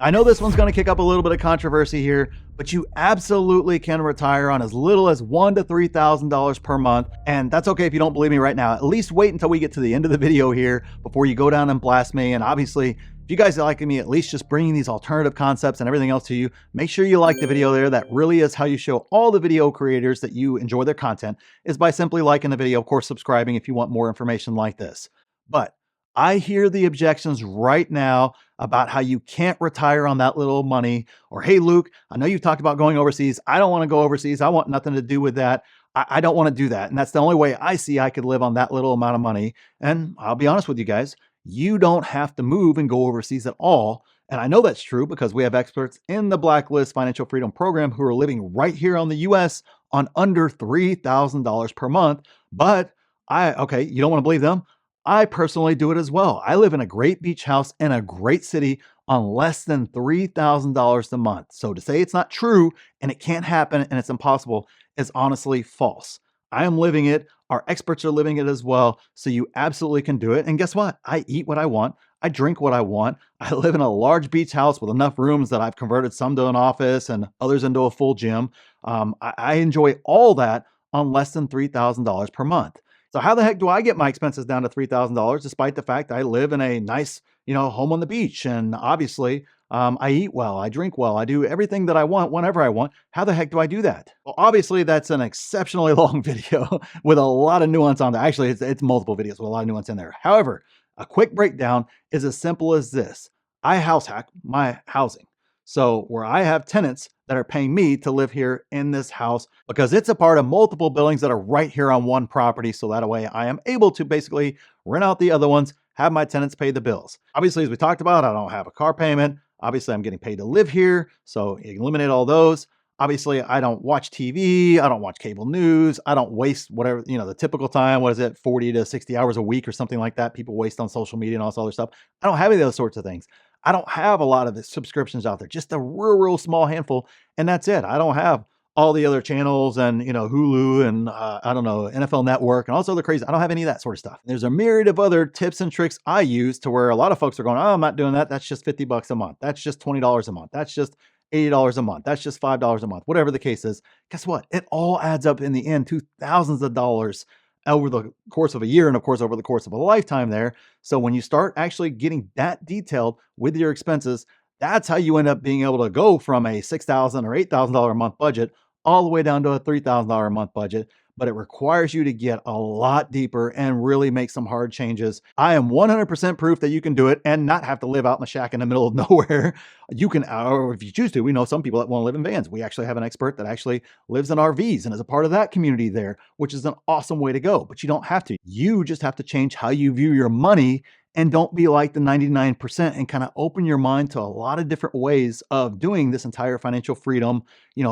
I know this one's going to kick up a little bit of controversy here, but you absolutely can retire on as little as $1,000 to $3,000 per month. And that's okay if you don't believe me right now. At least wait until we get to the end of the video here before you go down and blast me. And obviously, if you guys are liking me, at least just bringing these alternative concepts and everything else to you, make sure you like the video there. That really is how you show all the video creators that you enjoy their content, is by simply liking the video, of course, subscribing if you want more information like this. But I hear the objections right now about how you can't retire on that little money. Or, hey, Luke, I know you've talked about going overseas. I don't want to go overseas. I want nothing to do with that. I don't want to do that. And that's the only way I see I could live on that little amount of money. And I'll be honest with you guys, you don't have to move and go overseas at all. And I know that's true because we have experts in the Blacklist Financial Freedom Program who are living right here on the US on under $3,000 per month. But okay, you don't want to believe them. I personally do it as well. I live in a great beach house in a great city on less than $3,000 a month. So to say it's not true and it can't happen and it's impossible is honestly false. I am living it. Our experts are living it as well. So you absolutely can do it. And guess what? I eat what I want. I drink what I want. I live in a large beach house with enough rooms that I've converted some to an office and others into a full gym. I enjoy all that on less than $3,000 per month. So how the heck do I get my expenses down to $3,000 despite the fact I live in a nice, home on the beach? And obviously, I eat well, I drink well, I do everything that I want whenever I want. How the heck do I do that? Well, obviously, that's an exceptionally long video with a lot of nuance on there. Actually, it's multiple videos with a lot of nuance in there. However, a quick breakdown is as simple as this. I house hack my housing. So where I have tenants that are paying me to live here in this house because it's a part of multiple buildings that are right here on one property. So that way I am able to basically rent out the other ones, have my tenants pay the bills. Obviously, as we talked about, I don't have a car payment. Obviously, I'm getting paid to live here. So you eliminate all those. Obviously, I don't watch TV. I don't watch cable news. I don't waste whatever, the typical time. What is it? 40 to 60 hours a week or something like that. People waste on social media and all this other stuff. I don't have any of those sorts of things. I don't have a lot of the subscriptions out there, just a real small handful. And that's it. I don't have all the other channels and, Hulu and I don't know, NFL Network and all this other crazy. I don't have any of that sort of stuff. There's a myriad of other tips and tricks I use to where a lot of folks are going, oh, I'm not doing that. That's just $50 a month. That's just $20 a month. That's just $80 a month. That's just $5 a month, whatever the case is. Guess what? It all adds up in the end to thousands of dollars over the course of a year and of course over the course of a lifetime there. So when you start actually getting that detailed with your expenses, that's how you end up being able to go from a $6,000 or $8,000 a month budget all the way down to a $3,000 a month budget. But it requires you to get a lot deeper and really make some hard changes. I am 100% proof that you can do it and not have to live out in the shack in the middle of nowhere. You can, or if you choose to, we know some people that want to live in vans. We actually have an expert that actually lives in RVs and is a part of that community there, which is an awesome way to go. But you don't have to. You just have to change how you view your money and don't be like the 99% and kind of open your mind to a lot of different ways of doing this entire financial freedom,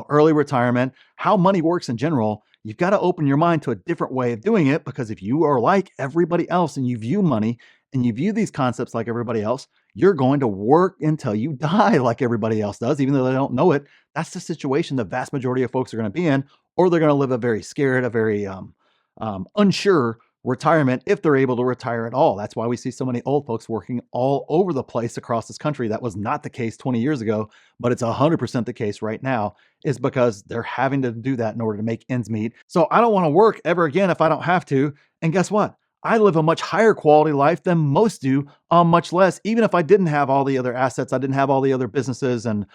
early retirement, how money works in general. You've got to open your mind to a different way of doing it, because if you are like everybody else and you view money and you view these concepts like everybody else, you're going to work until you die like everybody else does, even though they don't know it. That's the situation the vast majority of folks are going to be in, or they're going to live a very scared, a very unsure retirement if they're able to retire at all. That's why we see so many old folks working all over the place across this country. That was not the case 20 years ago, but it's 100% the case right now, is because they're having to do that in order to make ends meet. So I don't want to work ever again if I don't have to. And guess what? I live a much higher quality life than most do on much less. Even if I didn't have all the other assets, I didn't have all the other businesses and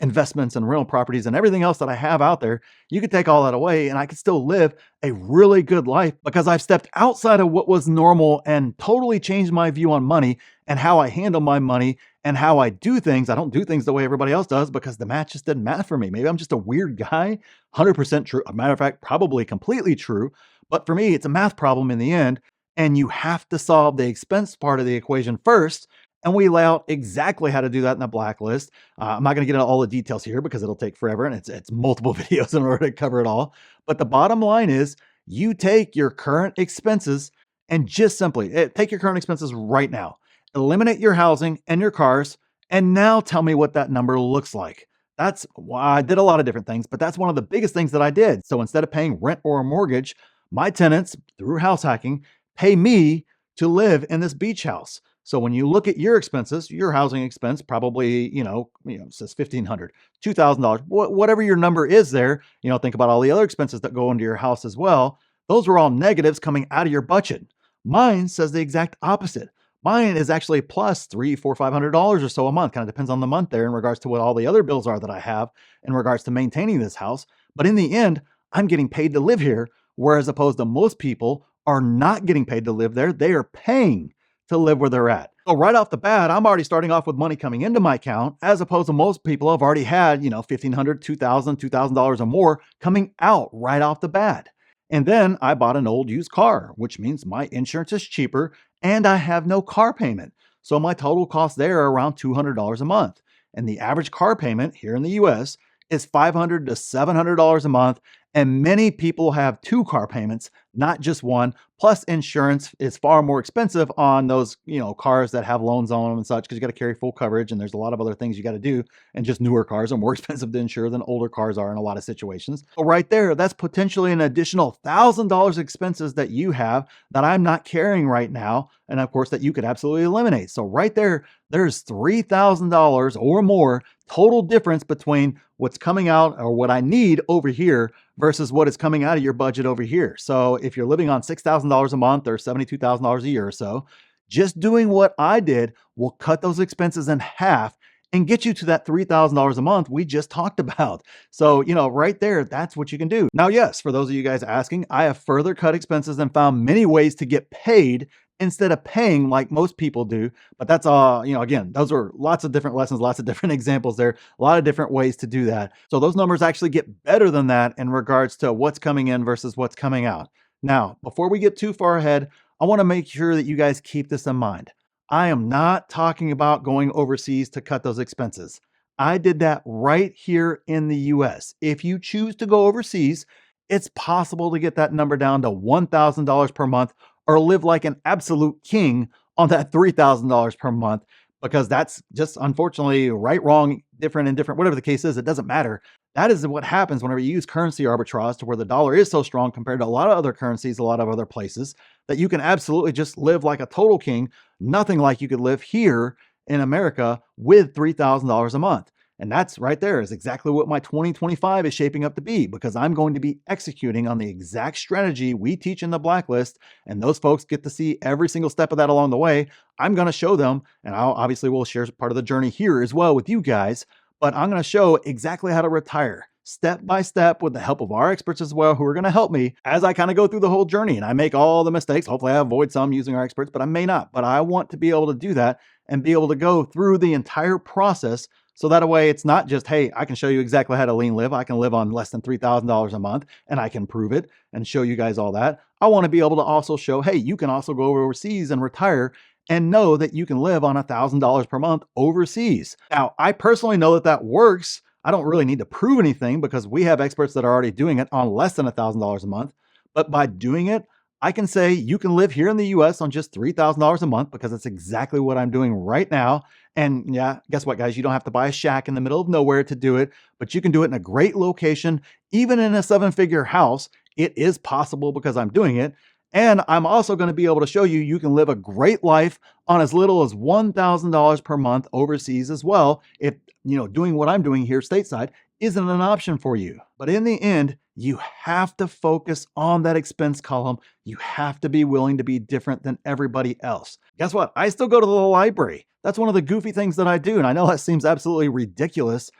investments and rental properties and everything else that I have out there, you could take all that away and I could still live a really good life because I've stepped outside of what was normal and totally changed my view on money and how I handle my money and how I do things. I don't do things the way everybody else does because the math just didn't math for me. Maybe I'm just a weird guy. 100% true. A matter of fact, probably completely true. But for me, it's a math problem in the end. And you have to solve the expense part of the equation first. And we lay out exactly how to do that in the Blacklist. I'm not going to get into all the details here because it'll take forever and it's multiple videos in order to cover it all. But the bottom line is you take your current expenses and just simply take your current expenses right now, eliminate your housing and your cars, and now tell me what that number looks like. That's why I did a lot of different things, but that's one of the biggest things that I did. So instead of paying rent or a mortgage, my tenants through house hacking pay me to live in this beach house. So when you look at your expenses, your housing expense probably, it says 1,500, $2,000, whatever your number is there, think about all the other expenses that go into your house as well. Those are all negatives coming out of your budget. Mine says the exact opposite. Mine is actually plus $300, $400, $500 or so a month. Kind of depends on the month there in regards to what all the other bills are that I have in regards to maintaining this house. But in the end, I'm getting paid to live here, whereas opposed to most people are not getting paid to live there. They are paying to live where they're at. So right off the bat, I'm already starting off with money coming into my account, as opposed to most people have already had, $1,500, $2,000, $2,000 or more coming out right off the bat. And then I bought an old used car, which means my insurance is cheaper and I have no car payment. So my total cost there are around $200 a month. And the average car payment here in the US is $500 to $700 a month. And many people have two car payments, not just one. Plus insurance is far more expensive on those, cars that have loans on them and such, because you got to carry full coverage and there's a lot of other things you got to do. And just newer cars are more expensive to insure than older cars are in a lot of situations. So right there, that's potentially an additional $1,000 expenses that you have that I'm not carrying right now. And of course that you could absolutely eliminate. So right there, there's $3,000 or more total difference between what's coming out or what I need over here versus what is coming out of your budget over here. So if you're living on $6,000 a month or $72,000 a year or so, just doing what I did will cut those expenses in half and get you to that $3,000 a month we just talked about. So, right there, that's what you can do. Now, yes, for those of you guys asking, I have further cut expenses and found many ways to get paid instead of paying like most people do. But that's again, those are lots of different lessons, lots of different examples there, a lot of different ways to do that. So those numbers actually get better than that in regards to what's coming in versus what's coming out. Now, before we get too far ahead, I want to make sure that you guys keep this in mind. I am not talking about going overseas to cut those expenses. I did that right here in the US. If you choose to go overseas, it's possible to get that number down to $1,000 per month or live like an absolute king on that $3,000 per month, because that's just unfortunately right, wrong, different, whatever the case is, it doesn't matter. That is what happens whenever you use currency arbitrage to where the dollar is so strong compared to a lot of other currencies, a lot of other places, that you can absolutely just live like a total king, nothing like you could live here in America with $3,000 a month. And that's right there is exactly what my 2025 is shaping up to be, because I'm going to be executing on the exact strategy we teach in the Blacklist. And those folks get to see every single step of that along the way. I'm going to show them, and I'll obviously will share part of the journey here as well with you guys, but I'm going to show exactly how to retire step by step with the help of our experts as well, who are going to help me as I kind of go through the whole journey. And I make all the mistakes. Hopefully I avoid some using our experts, but I may not. But I want to be able to do that and be able to go through the entire process. So that way it's not just, hey, I can show you exactly how to lean live. I can live on less than $3,000 a month and I can prove it and show you guys all that. I want to be able to also show, hey, you can also go overseas and retire and know that you can live on $1,000 per month overseas. Now, I personally know that that works. I don't really need to prove anything because we have experts that are already doing it on less than $1,000 a month. But by doing it, I can say you can live here in the US on just $3,000 a month, because that's exactly what I'm doing right now. And yeah, guess what, guys? You don't have to buy a shack in the middle of nowhere to do it, but you can do it in a great location, even in a 7-figure house. It is possible because I'm doing it. And I'm also going to be able to show you you can live a great life on as little as $1,000 per month overseas as well, if doing what I'm doing here stateside isn't an option for you. But in the end, you have to focus on that expense column. You have to be willing to be different than everybody else. Guess what? I still go to the library. That's one of the goofy things that I do. And I know that seems absolutely ridiculous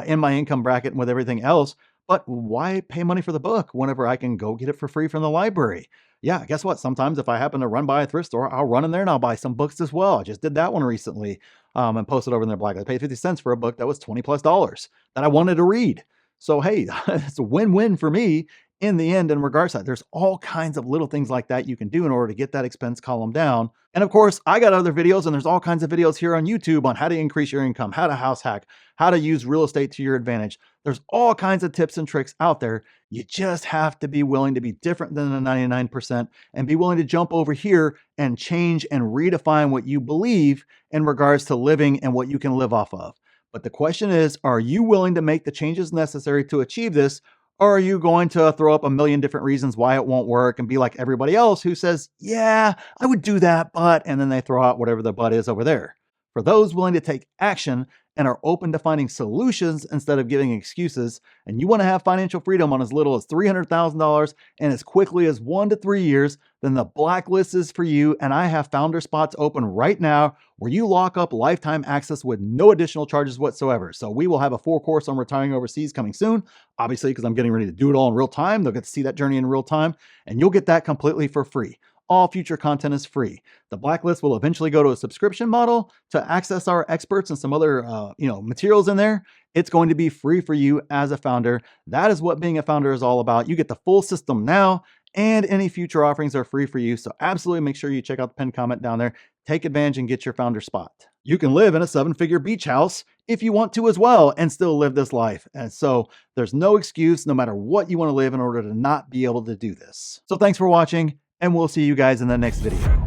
in my income bracket and with everything else, but why pay money for the book whenever I can go get it for free from the library? Yeah, guess what? Sometimes if I happen to run by a thrift store, I'll run in there and I'll buy some books as well. I just did that one recently and posted over in their blog. I paid 50 cents for a book that was $20+ that I wanted to read. So, hey, it's a win-win for me in the end in regards to that. There's all kinds of little things like that you can do in order to get that expense column down. And of course, I got other videos, and there's all kinds of videos here on YouTube on how to increase your income, how to house hack, how to use real estate to your advantage. There's all kinds of tips and tricks out there. You just have to be willing to be different than the 99% and be willing to jump over here and change and redefine what you believe in regards to living and what you can live off of. But the question is, are you willing to make the changes necessary to achieve this? Or are you going to throw up a million different reasons why it won't work and be like everybody else who says, yeah, I would do that, but, and then they throw out whatever the but is over there? For those willing to take action and are open to finding solutions instead of giving excuses, and you want to have financial freedom on as little as $300,000 and as quickly as 1 to 3 years, then the Blacklist is for you. And I have founder spots open right now where you lock up lifetime access with no additional charges whatsoever. So we will have a full course on retiring overseas coming soon, obviously, because I'm getting ready to do it all in real time. They'll get to see that journey in real time, and you'll get that completely for free. All future content is free. The Blacklist will eventually go to a subscription model to access our experts and some other materials in there. It's going to be free for you as a founder. That is what being a founder is all about. You get the full system now, and any future offerings are free for you. So absolutely make sure you check out the pinned comment down there. Take advantage and get your founder spot. You can live in a 7-figure beach house if you want to as well and still live this life. And so there's no excuse, no matter what you want to live, in order to not be able to do this. So thanks for watching, and we'll see you guys in the next video.